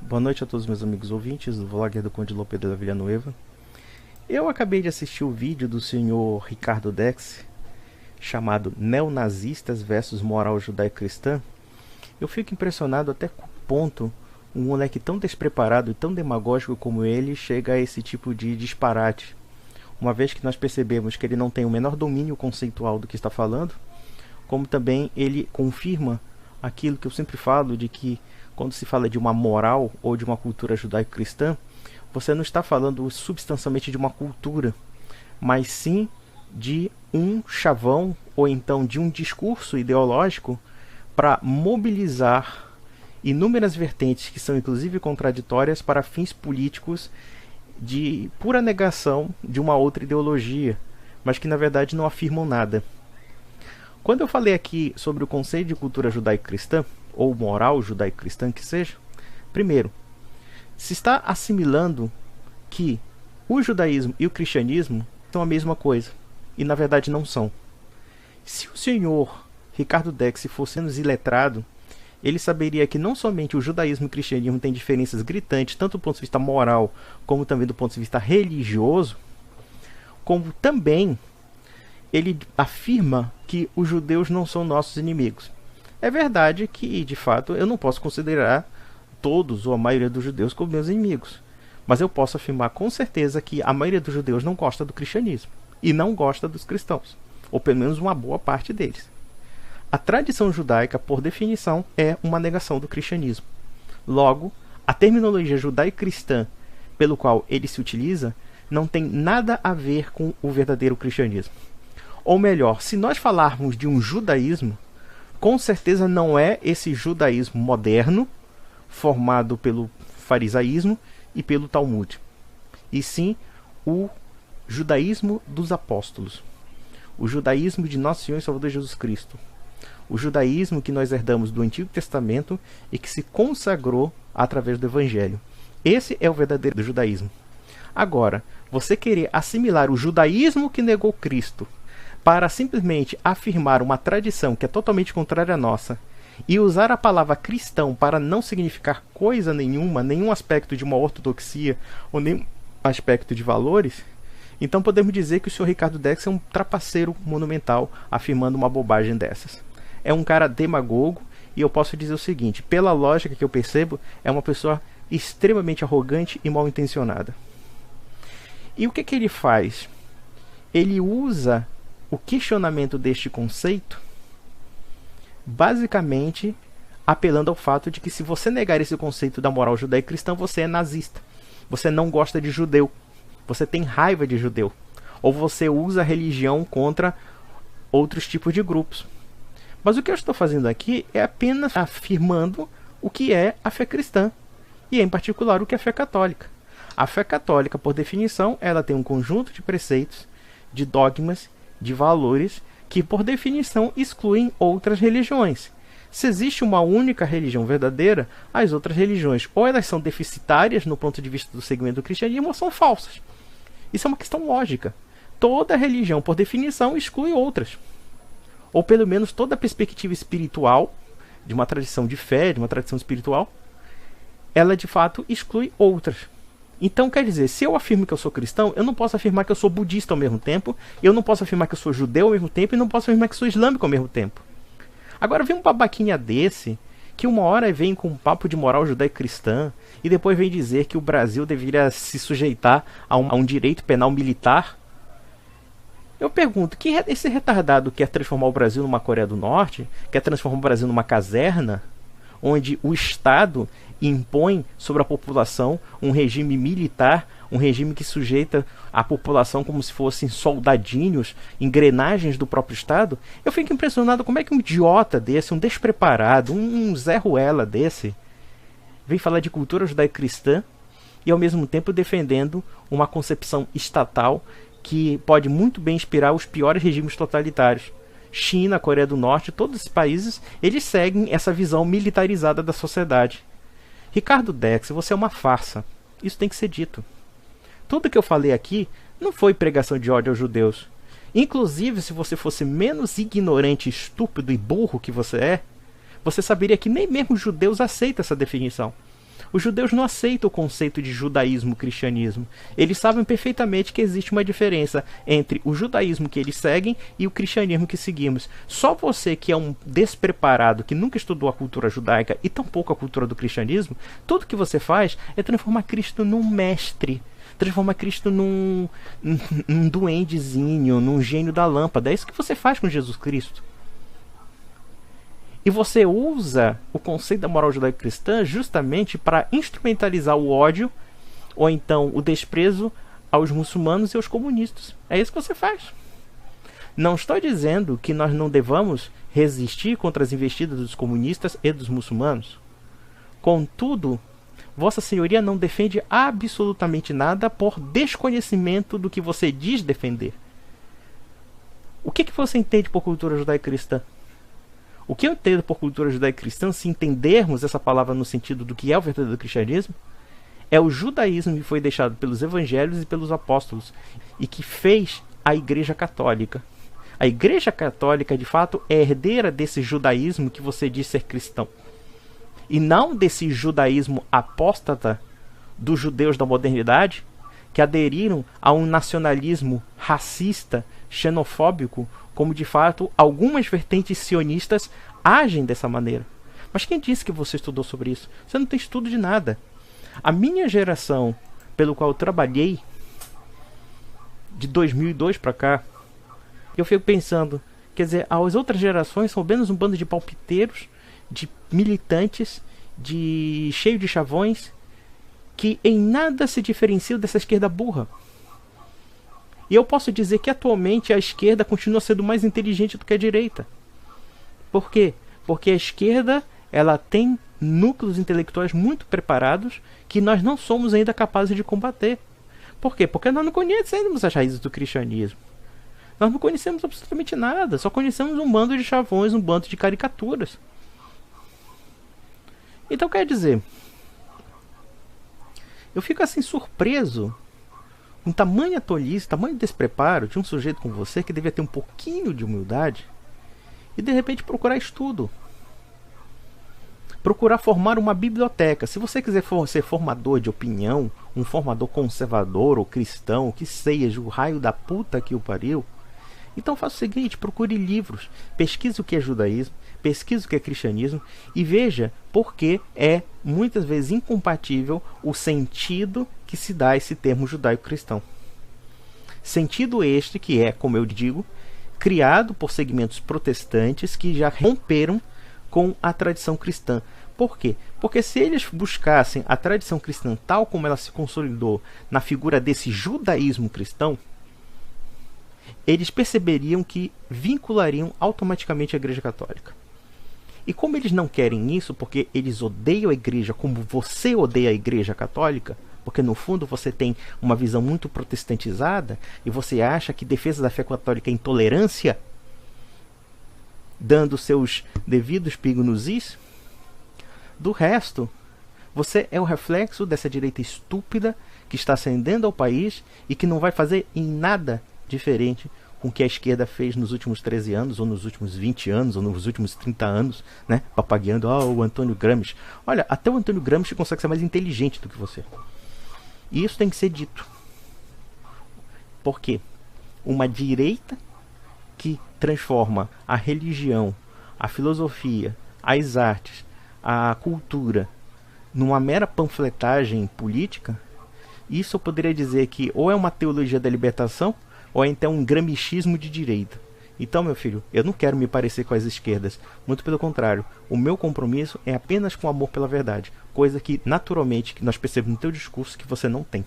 Boa noite a todos meus amigos ouvintes do vlogger do Conde Lope de la Villanueva. Eu acabei de assistir o vídeo do senhor Ricardo Dex, chamado Neonazistas versus Moral Judaico-Cristã. Eu fico impressionado até que ponto um moleque tão despreparado e tão demagógico como ele chega a esse tipo de disparate. Uma vez que nós percebemos que ele não tem o menor domínio conceitual do que está falando, como também ele confirma aquilo que eu sempre falo, de que quando se fala de uma moral ou de uma cultura judaico-cristã, você não está falando substancialmente de uma cultura, mas sim de um chavão ou então de um discurso ideológico para mobilizar inúmeras vertentes que são inclusive contraditórias para fins políticos de pura negação de uma outra ideologia, mas que na verdade não afirmam nada. Quando eu falei aqui sobre o conceito de cultura judaico-cristã, ou moral judaico-cristã que seja, primeiro, se está assimilando que o judaísmo e o cristianismo são a mesma coisa, e na verdade não são. Se o senhor Ricardo Dex fosse menos iletrado, ele saberia que não somente o judaísmo e o cristianismo têm diferenças gritantes, tanto do ponto de vista moral, como também do ponto de vista religioso, como também ele afirma que os judeus não são nossos inimigos. É verdade que, de fato, eu não posso considerar todos ou a maioria dos judeus como meus inimigos. Mas eu posso afirmar com certeza que a maioria dos judeus não gosta do cristianismo. E não gosta dos cristãos. Ou pelo menos uma boa parte deles. A tradição judaica, por definição, é uma negação do cristianismo. Logo, a terminologia judaico-cristã pelo qual ele se utiliza não tem nada a ver com o verdadeiro cristianismo. Ou melhor, se nós falarmos de um judaísmo, com certeza não é esse judaísmo moderno, formado pelo farisaísmo e pelo Talmud, e sim o judaísmo dos apóstolos, o judaísmo de Nosso Senhor e Salvador Jesus Cristo, o judaísmo que nós herdamos do Antigo Testamento e que se consagrou através do Evangelho. Esse é o verdadeiro judaísmo. Agora, você querer assimilar o judaísmo que negou Cristo para simplesmente afirmar uma tradição que é totalmente contrária à nossa e usar a palavra cristão para não significar coisa nenhuma, nenhum aspecto de uma ortodoxia ou nenhum aspecto de valores, então podemos dizer que o senhor Ricardo Dex é um trapaceiro monumental afirmando uma bobagem dessas. É um cara demagogo e eu posso dizer o seguinte, pela lógica que eu percebo, é uma pessoa extremamente arrogante e mal intencionada. E o que ele faz? Ele usa o questionamento deste conceito basicamente apelando ao fato de que se você negar esse conceito da moral judaico-cristã, você é nazista. Você não gosta de judeu. Você tem raiva de judeu. Ou você usa a religião contra outros tipos de grupos. Mas o que eu estou fazendo aqui é apenas afirmando o que é a fé cristã. E em particular o que é a fé católica. A fé católica, por definição, ela tem um conjunto de preceitos, de dogmas, de valores que, por definição, excluem outras religiões. Se existe uma única religião verdadeira, as outras religiões ou elas são deficitárias no ponto de vista do segmento do cristianismo ou são falsas. Isso é uma questão lógica. Toda religião, por definição, exclui outras. Ou pelo menos toda perspectiva espiritual, de uma tradição de fé, de uma tradição espiritual, ela de fato exclui outras. Então, quer dizer, se eu afirmo que eu sou cristão, eu não posso afirmar que eu sou budista ao mesmo tempo, eu não posso afirmar que eu sou judeu ao mesmo tempo, e não posso afirmar que sou islâmico ao mesmo tempo. Agora vem um babaquinha desse, que uma hora vem com um papo de moral judaico-cristã, e depois vem dizer que o Brasil deveria se sujeitar a um direito penal militar. Eu pergunto, esse retardado quer transformar o Brasil numa Coreia do Norte? Quer transformar o Brasil numa caserna? Onde o Estado impõe sobre a população um regime militar, um regime que sujeita a população como se fossem soldadinhos, engrenagens do próprio Estado. Eu fico impressionado como é que um idiota desse, um despreparado, um Zé Ruela desse, vem falar de cultura judaico-cristã e ao mesmo tempo defendendo uma concepção estatal que pode muito bem inspirar os piores regimes totalitários. China, Coreia do Norte, todos esses países, eles seguem essa visão militarizada da sociedade. Ricardo Dex, você é uma farsa. Isso tem que ser dito. Tudo que eu falei aqui não foi pregação de ódio aos judeus. Inclusive, se você fosse menos ignorante, estúpido e burro que você é, você saberia que nem mesmo os judeus aceitam essa definição. Os judeus não aceitam o conceito de judaísmo-cristianismo. Eles sabem perfeitamente que existe uma diferença entre o judaísmo que eles seguem e o cristianismo que seguimos. Só você que é um despreparado, que nunca estudou a cultura judaica e tampouco a cultura do cristianismo, tudo que você faz é transformar Cristo num mestre. Transformar Cristo num duendezinho, num gênio da lâmpada. É isso que você faz com Jesus Cristo. E você usa o conceito da moral judaico-cristã justamente para instrumentalizar o ódio ou então o desprezo aos muçulmanos e aos comunistas. É isso que você faz. Não estou dizendo que nós não devamos resistir contra as investidas dos comunistas e dos muçulmanos. Contudo, Vossa Senhoria não defende absolutamente nada por desconhecimento do que você diz defender. O que você entende por cultura judaico-cristã? O que eu entendo por cultura judaico-cristã, se entendermos essa palavra no sentido do que é o verdadeiro cristianismo, é o judaísmo que foi deixado pelos evangelhos e pelos apóstolos e que fez a Igreja Católica. A Igreja Católica, de fato, é herdeira desse judaísmo que você diz ser cristão. E não desse judaísmo apóstata dos judeus da modernidade, que aderiram a um nacionalismo racista, xenofóbico, como de fato algumas vertentes sionistas agem dessa maneira. Mas quem disse que você estudou sobre isso? Você não tem estudo de nada. A minha geração, pelo qual eu trabalhei, de 2002 para cá, eu fico pensando, quer dizer, as outras gerações são apenas um bando de palpiteiros, de militantes, cheio de chavões, que em nada se diferenciam dessa esquerda burra. E eu posso dizer que atualmente a esquerda continua sendo mais inteligente do que a direita. Por quê? Porque a esquerda ela tem núcleos intelectuais muito preparados que nós não somos ainda capazes de combater. Por quê? Porque nós não conhecemos as raízes do cristianismo. Nós não conhecemos absolutamente nada. Só conhecemos um bando de chavões, um bando de caricaturas. Então quer dizer, eu fico assim surpreso com tamanha tolice, tamanho despreparo de um sujeito como você que devia ter um pouquinho de humildade e de repente procurar estudo. Procurar formar uma biblioteca. Se você quiser ser formador de opinião, um formador conservador ou cristão, que seja o raio da puta que o pariu, então faça o seguinte, procure livros, pesquise o que é judaísmo, pesquise o que é cristianismo e veja por que é muitas vezes incompatível o sentido que se dá a esse termo judaico-cristão. Sentido este que é, como eu digo, criado por segmentos protestantes que já romperam com a tradição cristã. Por quê? Porque se eles buscassem a tradição cristã tal como ela se consolidou na figura desse judaísmo cristão, eles perceberiam que vinculariam automaticamente a Igreja Católica. E como eles não querem isso, porque eles odeiam a Igreja como você odeia a Igreja Católica, porque no fundo você tem uma visão muito protestantizada e você acha que defesa da fé católica é intolerância, dando seus devidos pingos nos is, do resto, você é o reflexo dessa direita estúpida que está ascendendo ao país e que não vai fazer em nada diferente com o que a esquerda fez nos últimos 13 anos, ou nos últimos 20 anos, ou nos últimos 30 anos, né? Papagueando, o Antônio Gramsci. Olha, até o Antônio Gramsci consegue ser mais inteligente do que você. E isso tem que ser dito. Por quê? Uma direita que transforma a religião, a filosofia, as artes, a cultura numa mera panfletagem política, isso eu poderia dizer que ou é uma teologia da libertação ou é então um gramscismo de direita. Então, meu filho, eu não quero me parecer com as esquerdas, muito pelo contrário, o meu compromisso é apenas com amor pela verdade, coisa que naturalmente que nós percebemos no teu discurso que você não tem.